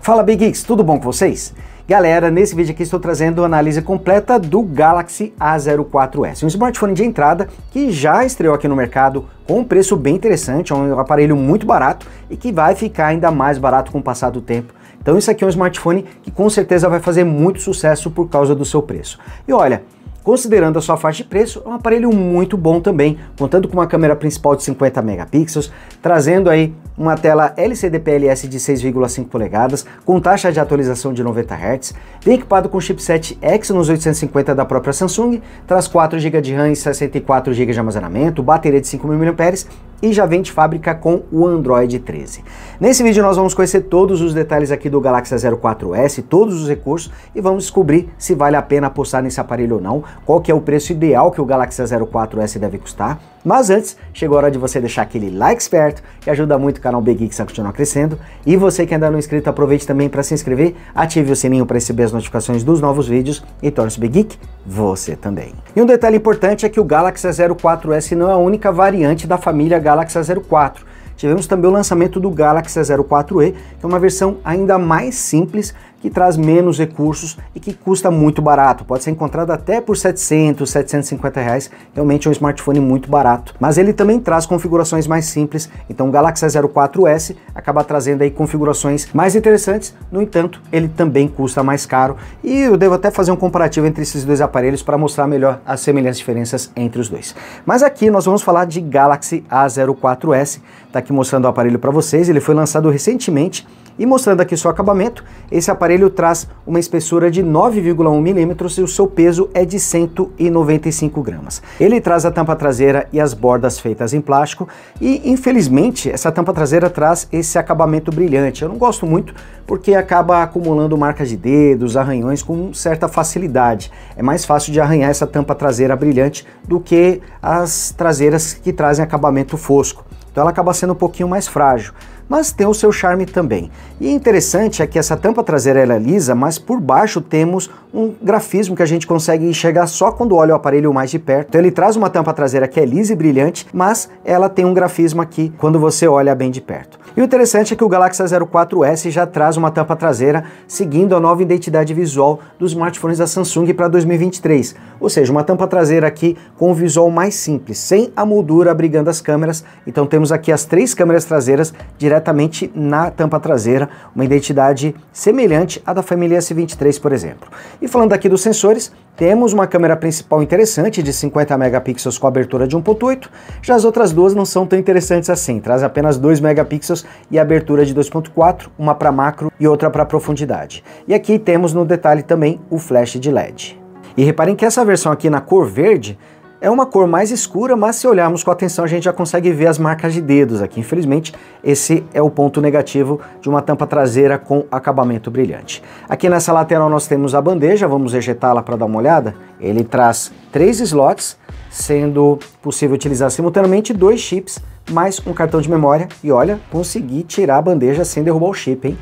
Fala Big Geeks, tudo bom com vocês? Galera, nesse vídeo aqui estou trazendo a análise completa do Galaxy A04s, um smartphone de entrada que já estreou aqui no mercado com um preço bem interessante, é um aparelho muito barato e que vai ficar ainda mais barato com o passar do tempo. Então isso aqui é um smartphone que com certeza vai fazer muito sucesso por causa do seu preço. E olha, considerando a sua faixa de preço, é um aparelho muito bom também, contando com uma câmera principal de 50 megapixels, trazendo aí uma tela LCD PLS de 6,5 polegadas, com taxa de atualização de 90 Hz, vem equipado com chipset Exynos 850 da própria Samsung, traz 4 GB de RAM e 64 GB de armazenamento, bateria de 5.000 mAh e já vem de fábrica com o Android 13. Nesse vídeo nós vamos conhecer todos os detalhes aqui do Galaxy A04s, todos os recursos, e vamos descobrir se vale a pena apostar nesse aparelho ou não, qual que é o preço ideal que o Galaxy A04s deve custar. Mas antes, chegou a hora de você deixar aquele like esperto, que ajuda muito o canal Big Geeks a continuar crescendo. E você que ainda não é inscrito, aproveite também para se inscrever, ative o sininho para receber as notificações dos novos vídeos e torne-se Big Geek você também. E um detalhe importante é que o Galaxy A04s não é a única variante da família Galaxy A04. Tivemos também o lançamento do Galaxy A04e, que é uma versão ainda mais simples, que traz menos recursos e que custa muito barato. Pode ser encontrado até por 700, 750 reais. Realmente é um smartphone muito barato. Mas ele também traz configurações mais simples. Então o Galaxy A04s acaba trazendo aí configurações mais interessantes. No entanto, ele também custa mais caro. E eu devo até fazer um comparativo entre esses dois aparelhos para mostrar melhor as semelhanças e diferenças entre os dois. Mas aqui nós vamos falar de Galaxy A04s. Tá aqui mostrando o aparelho para vocês. Ele foi lançado recentemente. E mostrando aqui seu acabamento, esse aparelho traz uma espessura de 9,1 milímetros e o seu peso é de 195 gramas. Ele traz a tampa traseira e as bordas feitas em plástico e, infelizmente, essa tampa traseira traz esse acabamento brilhante. Eu não gosto muito porque acaba acumulando marcas de dedos, arranhões com certa facilidade. É mais fácil de arranhar essa tampa traseira brilhante do que as traseiras que trazem acabamento fosco. Então ela acaba sendo um pouquinho mais frágil, mas tem o seu charme também. E interessante é que essa tampa traseira ela é lisa, mas por baixo temos um grafismo que a gente consegue enxergar só quando olha o aparelho mais de perto. Então ele traz uma tampa traseira que é lisa e brilhante, mas ela tem um grafismo aqui quando você olha bem de perto. E o interessante é que o Galaxy A04s já traz uma tampa traseira seguindo a nova identidade visual dos smartphones da Samsung para 2023. Ou seja, uma tampa traseira aqui com um visual mais simples, sem a moldura abrigando as câmeras. Então temos aqui as 3 câmeras traseiras diretamente na tampa traseira, uma identidade semelhante à da família S23, por exemplo. E falando aqui dos sensores, temos uma câmera principal interessante de 50 megapixels com abertura de 1.8, já as outras duas não são tão interessantes assim, traz apenas 2 megapixels e abertura de 2.4, uma para macro e outra para profundidade. E aqui temos no detalhe também o flash de LED. E reparem que essa versão aqui na cor verde é uma cor mais escura, mas se olharmos com atenção a gente já consegue ver as marcas de dedos aqui. Infelizmente, esse é o ponto negativo de uma tampa traseira com acabamento brilhante. Aqui nessa lateral nós temos a bandeja, vamos ejetá-la para dar uma olhada. Ele traz 3 slots, sendo possível utilizar simultaneamente 2 chips, mais um cartão de memória. E olha, consegui tirar a bandeja sem derrubar o chip, hein?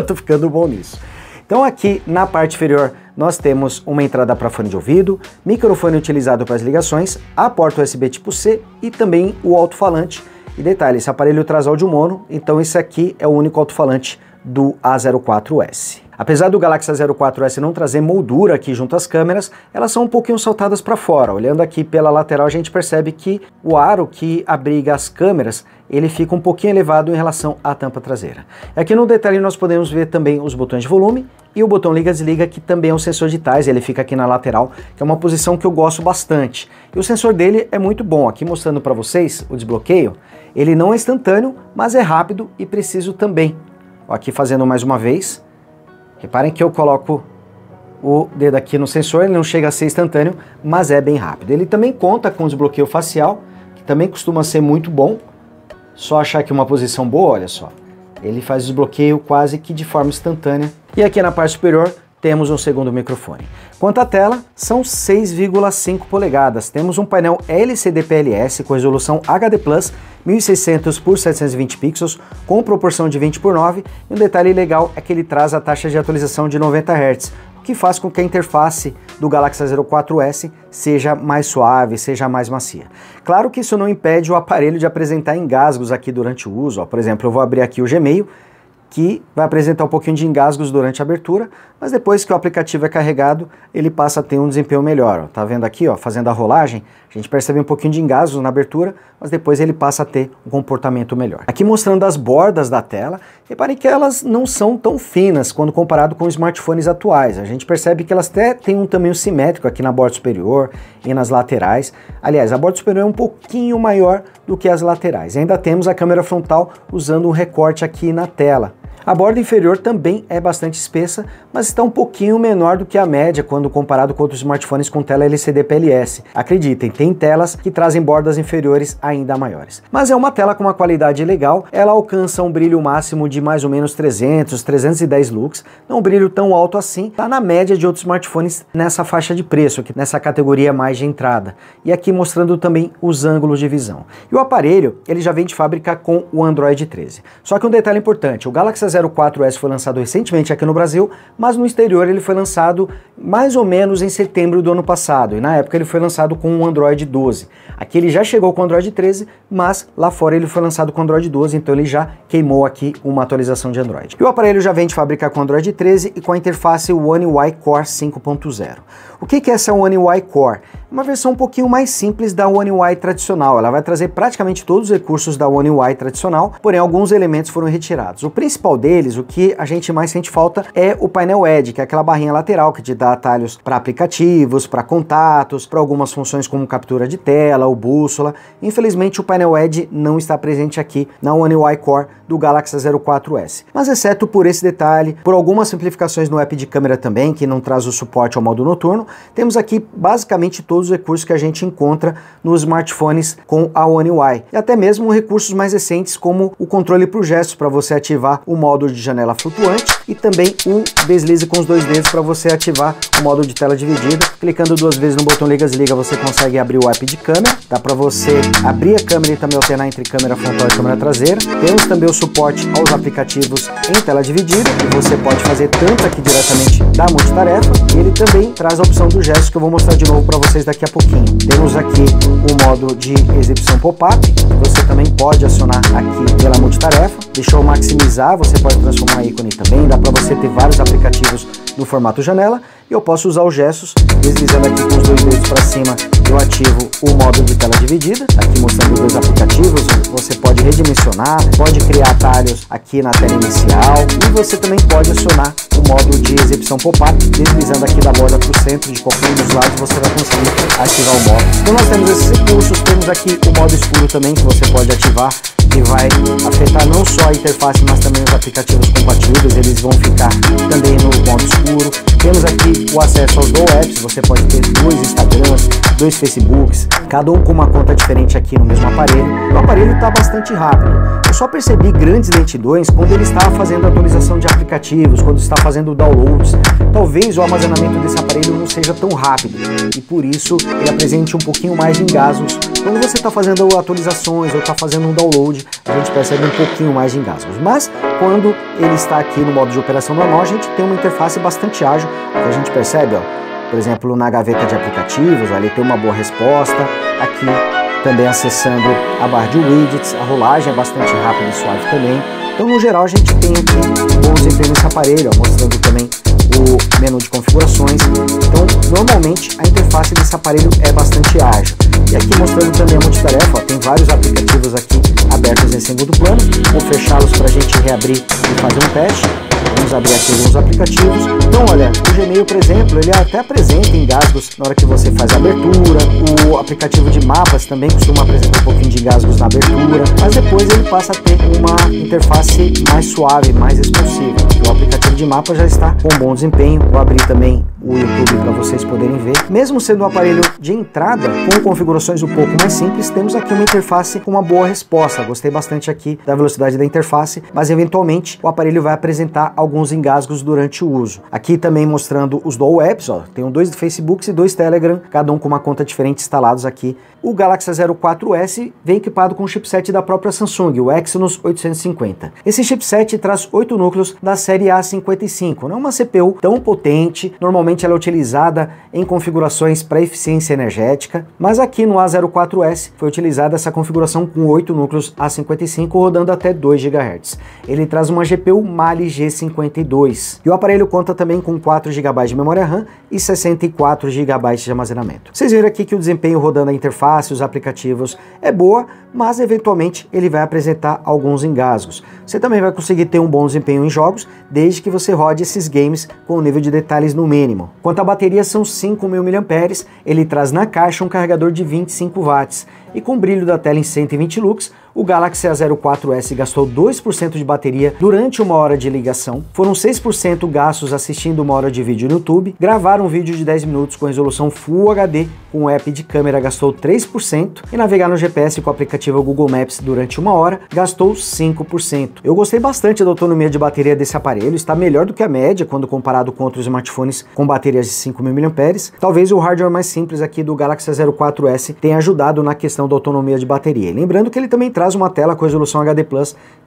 Tô ficando bom nisso. Então aqui na parte inferior nós temos uma entrada para fone de ouvido, microfone utilizado para as ligações, a porta USB tipo C e também o alto-falante. E detalhe, esse aparelho traz áudio mono, então esse aqui é o único alto-falante do A04s. Apesar do Galaxy A04s não trazer moldura aqui junto às câmeras, elas são um pouquinho saltadas para fora. Olhando aqui pela lateral a gente percebe que o aro que abriga as câmeras, ele fica um pouquinho elevado em relação à tampa traseira. Aqui no detalhe nós podemos ver também os botões de volume e o botão liga-desliga, que também é um sensor de tais, ele fica aqui na lateral, que é uma posição que eu gosto bastante. E o sensor dele é muito bom, aqui mostrando para vocês o desbloqueio, ele não é instantâneo, mas é rápido e preciso também. Aqui fazendo mais uma vez, reparem que eu coloco o dedo aqui no sensor, ele não chega a ser instantâneo, mas é bem rápido. Ele também conta com desbloqueio facial, que também costuma ser muito bom. Só achar aqui uma posição boa, olha só. Ele faz desbloqueio quase que de forma instantânea. E aqui na parte superior temos um segundo microfone. Quanto à tela, são 6,5 polegadas. Temos um painel LCD PLS com resolução HD+, 1600 por 720 pixels, com proporção de 20:9, e um detalhe legal é que ele traz a taxa de atualização de 90 Hz, o que faz com que a interface do Galaxy A04s seja mais suave, seja mais macia. Claro que isso não impede o aparelho de apresentar engasgos aqui durante o uso. Por exemplo, eu vou abrir aqui o Gmail, que vai apresentar um pouquinho de engasgos durante a abertura, mas depois que o aplicativo é carregado, ele passa a ter um desempenho melhor. Ó. Tá vendo aqui, ó, fazendo a rolagem, a gente percebe um pouquinho de engasgos na abertura, mas depois ele passa a ter um comportamento melhor. Aqui mostrando as bordas da tela, reparem que elas não são tão finas quando comparado com os smartphones atuais. A gente percebe que elas até têm um tamanho simétrico aqui na borda superior e nas laterais. Aliás, a borda superior é um pouquinho maior do que as laterais. Ainda temos a câmera frontal usando um recorte aqui na tela. A borda inferior também é bastante espessa, mas está um pouquinho menor do que a média quando comparado com outros smartphones com tela LCD PLS. Acreditem, tem telas que trazem bordas inferiores ainda maiores. Mas é uma tela com uma qualidade legal, ela alcança um brilho máximo de mais ou menos 300, 310 lux, não um brilho tão alto assim, está na média de outros smartphones nessa faixa de preço, aqui, nessa categoria mais de entrada. E aqui mostrando também os ângulos de visão. E o aparelho, ele já vem de fábrica com o Android 13. Só que um detalhe importante, o Galaxy A04s foi lançado recentemente aqui no Brasil, mas no exterior ele foi lançado mais ou menos em setembro do ano passado, e na época ele foi lançado com o Android 12. Aqui ele já chegou com o Android 13, mas lá fora ele foi lançado com o Android 12, então ele já queimou aqui uma atualização de Android. E o aparelho já vem de fábrica com o Android 13 e com a interface One UI Core 5.0. O que é essa One UI Core? Uma versão um pouquinho mais simples da One UI tradicional. Ela vai trazer praticamente todos os recursos da One UI tradicional, porém alguns elementos foram retirados. O principal deles, o que a gente mais sente falta, é o painel Edge, que é aquela barrinha lateral que te dá atalhos para aplicativos, para contatos, para algumas funções como captura de tela ou bússola. Infelizmente o painel Edge não está presente aqui na One UI Core do Galaxy A04s. Mas exceto por esse detalhe, por algumas simplificações no app de câmera também, que não traz o suporte ao modo noturno, temos aqui basicamente todos os recursos que a gente encontra nos smartphones com a One UI. E até mesmo recursos mais recentes como o controle por gestos para você ativar o modo de janela flutuante e também o deslize com os dois dedos para você ativar o modo de tela dividida. Clicando duas vezes no botão liga-desliga você consegue abrir o app de câmera. Dá para você abrir a câmera e também alternar entre câmera frontal e câmera traseira. Temos também o suporte aos aplicativos em tela dividida, que você pode fazer tanto aqui diretamente da multitarefa, e ele também traz a opção do gesto que eu vou mostrar de novo para vocês daqui a pouquinho. Temos aqui o modo de exibição pop-up, que você também pode acionar aqui pela multitarefa. Deixa eu maximizar, você pode transformar em ícone também, dá para você ter vários aplicativos no formato janela, e eu posso usar os gestos, deslizando aqui com os dois dedos para cima, eu ativo o modo de tela dividida, aqui mostrando os dois aplicativos, você pode redimensionar, pode criar atalhos aqui na tela inicial, e você também pode acionar o modo de exibição pop-up, deslizando aqui da borda para o centro, de qualquer um dos lados você vai conseguir ativar o modo. Então nós temos esses recursos, temos aqui o modo escuro também, que você pode ativar, que vai afetar não só a interface, mas também os aplicativos compatíveis, eles vão ficar também no modo escuro. Temos aqui o acesso aos Dual Apps, você pode ter dois Instagrams, dois Facebooks, cada um com uma conta diferente aqui no mesmo aparelho. O aparelho está bastante rápido. Eu só percebi grandes lentidões quando ele estava fazendo atualização de aplicativos, quando está fazendo downloads. Talvez o armazenamento desse aparelho não seja tão rápido e por isso ele apresente um pouquinho mais de engasgos. Quando você está fazendo atualizações ou está fazendo um download, a gente percebe um pouquinho mais de engasgos. Mas quando ele está aqui no modo de operação normal, a gente tem uma interface bastante ágil, que a gente percebe, ó, por exemplo, na gaveta de aplicativos, ó, ele tem uma boa resposta. Aqui também acessando a barra de widgets, a rolagem é bastante rápida e suave também. Então, no geral, a gente tem aqui um bom desempenho nesse aparelho, ó, mostrando também o menu de configurações. Então, normalmente, a interface desse aparelho é bastante ágil. E aqui mostrando também a multitarefa, ó, tem vários aplicativos aqui abertos em segundo plano. Vou fechá-los para a gente reabrir e fazer um teste. Vamos abrir aqui alguns aplicativos. Então, olha, o Gmail, por exemplo, ele até apresenta engasgos na hora que você faz a abertura. O aplicativo de mapas também costuma apresentar um pouquinho de engasgos na abertura, mas depois ele passa a ter uma interface mais suave, mais responsiva. O aplicativo de mapa já está com bom desempenho. Vou abrir também o YouTube para vocês poderem ver. Mesmo sendo um aparelho de entrada, com configurações um pouco mais simples, temos aqui uma interface com uma boa resposta. Gostei bastante aqui da velocidade da interface, mas eventualmente o aparelho vai apresentar alguns alguns engasgos durante o uso. Aqui também mostrando os dual apps, ó, tem 2 do Facebook e 2 Telegram, cada um com uma conta diferente instalados aqui. O Galaxy A04s vem equipado com o chipset da própria Samsung, o Exynos 850. Esse chipset traz 8 núcleos da série A55, não é uma CPU tão potente, normalmente ela é utilizada em configurações para eficiência energética, mas aqui no A04s foi utilizada essa configuração com 8 núcleos A55 rodando até 2 GHz. Ele traz uma GPU Mali G52 e o aparelho conta também com 4 GB de memória RAM e 64 GB de armazenamento. Vocês viram aqui que o desempenho rodando a interface, os aplicativos é boa, mas eventualmente ele vai apresentar alguns engasgos. Você também vai conseguir ter um bom desempenho em jogos, desde que você rode esses games com o nível de detalhes no mínimo. Quanto à bateria, são 5.000 mAh, ele traz na caixa um carregador de 25 watts e com brilho da tela em 120 lux, o Galaxy A04s gastou 2% de bateria durante 1 hora de ligação, foram 6% gastos assistindo 1 hora de vídeo no YouTube, gravar um vídeo de 10 minutos com resolução Full HD com o app de câmera gastou 3% e navegar no GPS com o aplicativo Google Maps durante 1 hora gastou 5%. Eu gostei bastante da autonomia de bateria desse aparelho, está melhor do que a média quando comparado com outros smartphones com baterias de 5.000 mAh. Talvez o hardware mais simples aqui do Galaxy A04s tenha ajudado na questão da autonomia de bateria. E lembrando que ele também traz uma tela com resolução HD+,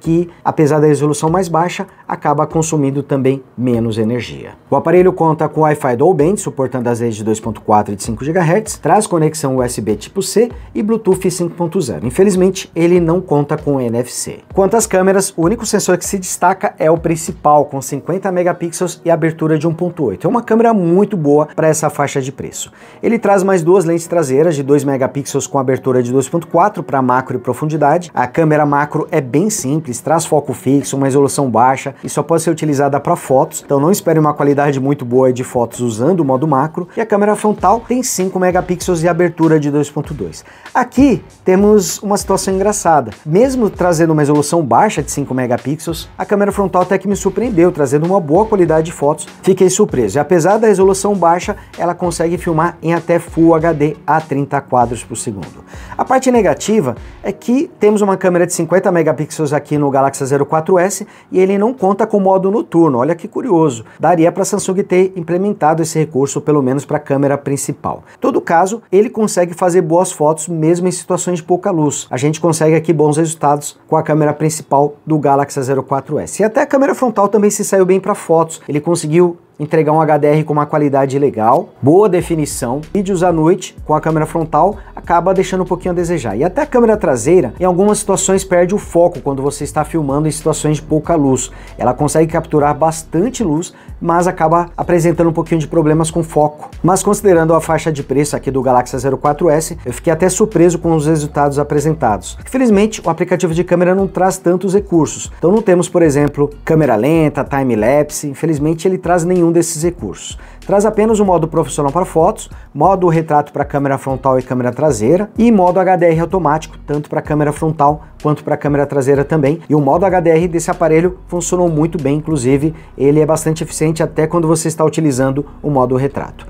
que, apesar da resolução mais baixa, acaba consumindo também menos energia. O aparelho conta com Wi-Fi Dual Band, suportando as redes de 2.4 e de 5 GHz, traz conexão USB tipo C e Bluetooth 5.0. Infelizmente, ele não conta com NFC. Quanto às câmeras, o único sensor que se destaca é o principal, com 50 megapixels e abertura de 1.8. É uma câmera muito boa para essa faixa de preço. Ele traz mais 2 lentes traseiras de 2 megapixels com abertura de 2.4 para macro e profundidade. A câmera macro é bem simples, traz foco fixo, uma resolução baixa e só pode ser utilizada para fotos, então não espere uma qualidade muito boa de fotos usando o modo macro. E a câmera frontal tem 5 megapixels e abertura de 2.2. Aqui temos uma situação engraçada. Mesmo trazendo uma resolução baixa de 5 megapixels, a câmera frontal até que me surpreendeu, trazendo uma boa qualidade de fotos. Fiquei surpreso. E apesar da resolução baixa, ela consegue filmar em até Full HD a 30 quadros por segundo. A parte negativa é que temos uma câmera de 50 megapixels aqui no Galaxy A04s e ele não conta com modo noturno. Olha que curioso. Daria para a Samsung ter implementado esse recurso, pelo menos para a câmera principal. Em todo caso, ele consegue fazer boas fotos mesmo em situações de pouca luz. A gente consegue aqui bons resultados com a câmera principal do Galaxy A04s. E até a câmera frontal também se saiu bem para fotos. Ele conseguiu entregar um HDR com uma qualidade legal, boa definição. Vídeos à noite com a câmera frontal acaba deixando um pouquinho a desejar. E até a câmera traseira, em algumas situações, perde o foco quando você está filmando em situações de pouca luz. Ela consegue capturar bastante luz, mas acaba apresentando um pouquinho de problemas com foco. Mas considerando a faixa de preço aqui do Galaxy A04s, eu fiquei até surpreso com os resultados apresentados. Infelizmente, o aplicativo de câmera não traz tantos recursos. Então não temos, por exemplo, câmera lenta, time-lapse. Infelizmente, ele traz nenhum desses recursos. Traz apenas o modo profissional para fotos, modo retrato para câmera frontal e câmera traseira e modo HDR automático, tanto para câmera frontal quanto para câmera traseira também. E o modo HDR desse aparelho funcionou muito bem, inclusive ele é bastante eficiente até quando você está utilizando o modo retrato.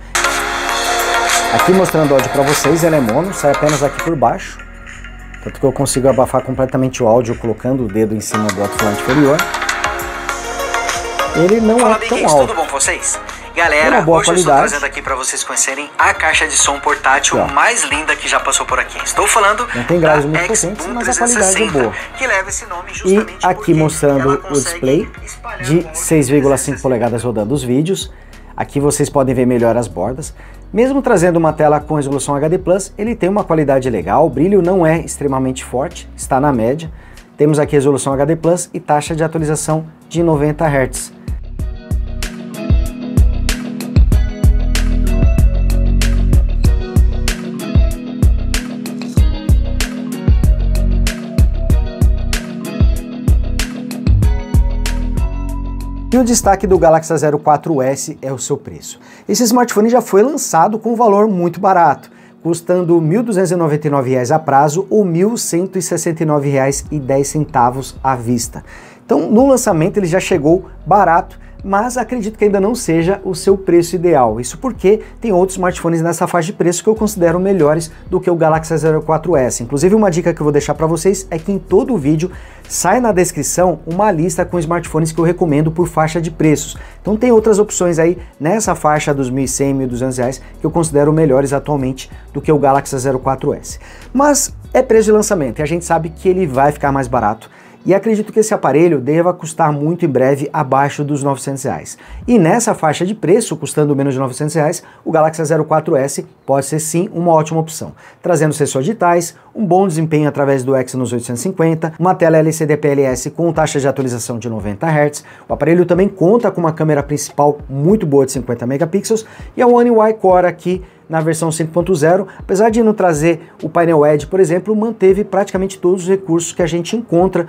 Aqui mostrando o áudio para vocês, ele é mono, sai apenas aqui por baixo, tanto que eu consigo abafar completamente o áudio colocando o dedo em cima do alto-falante inferior. Ele não é tão alto. Tudo bom com vocês? Galera, hoje eu estou trazendo aqui para vocês conhecerem a caixa de som portátil mais linda que já passou por aqui. Estou falando não tem graus muito potentes, mas a qualidade é boa. Que leva esse nome justamente e aqui mostrando o display de 6,5 polegadas rodando os vídeos. Aqui vocês podem ver melhor as bordas. Mesmo trazendo uma tela com resolução HD+, ele tem uma qualidade legal, o brilho não é extremamente forte, está na média. Temos aqui resolução HD+, e taxa de atualização de 90 Hz. E o destaque do Galaxy A04s é o seu preço. Esse smartphone já foi lançado com um valor muito barato, custando R$ 1.299 a prazo ou R$ 1.169,10 à vista. Então, no lançamento ele já chegou barato, mas acredito que ainda não seja o seu preço ideal. Isso porque tem outros smartphones nessa faixa de preço que eu considero melhores do que o Galaxy A04s. Inclusive, uma dica que eu vou deixar para vocês é que em todo o vídeo sai na descrição uma lista com smartphones que eu recomendo por faixa de preços. Então tem outras opções aí nessa faixa dos R$1.100, R$1.200 que eu considero melhores atualmente do que o Galaxy A04s. Mas é preço de lançamento e a gente sabe que ele vai ficar mais barato. E acredito que esse aparelho deva custar muito em breve abaixo dos R$900. E nessa faixa de preço, custando menos de R$900, o Galaxy A04s pode ser sim uma ótima opção, trazendo sensores digitais, um bom desempenho através do Exynos 850, uma tela LCD PLS com taxa de atualização de 90 Hz. O aparelho também conta com uma câmera principal muito boa de 50 megapixels e a One UI Core aqui na versão 5.0, apesar de não trazer o painel Edge, por exemplo, manteve praticamente todos os recursos que a gente encontra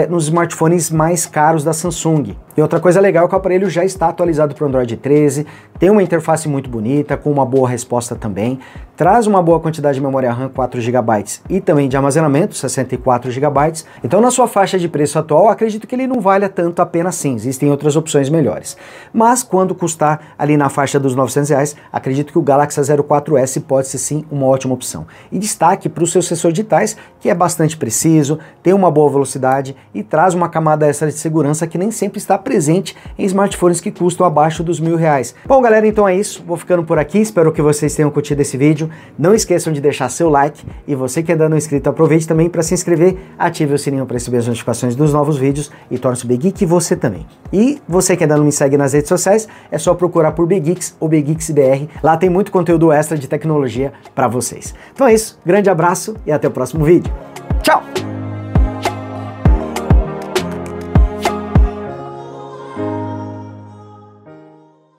nos smartphones mais caros da Samsung. E outra coisa legal é que o aparelho já está atualizado para o Android 13, tem uma interface muito bonita, com uma boa resposta também, traz uma boa quantidade de memória RAM 4 GB e também de armazenamento 64 GB. Então na sua faixa de preço atual, acredito que ele não valha tanto a pena assim, existem outras opções melhores. Mas quando custar ali na faixa dos R$900, acredito que o Galaxy A04s pode ser sim uma ótima opção. E destaque para os seus sensores digitais, que é bastante preciso, tem uma boa velocidade e traz uma camada extra de segurança que nem sempre está presente em smartphones que custam abaixo dos R$1.000. Bom galera, então é isso, vou ficando por aqui, espero que vocês tenham curtido esse vídeo, não esqueçam de deixar seu like e você que ainda não é inscrito, aproveite também para se inscrever, ative o sininho para receber as notificações dos novos vídeos e torne-se Big Geek você também. E você que ainda não me segue nas redes sociais, é só procurar por Big Geeks ou Big Geeks BR, lá tem muito conteúdo extra de tecnologia para vocês. Então é isso, grande abraço e até o próximo vídeo. Tchau!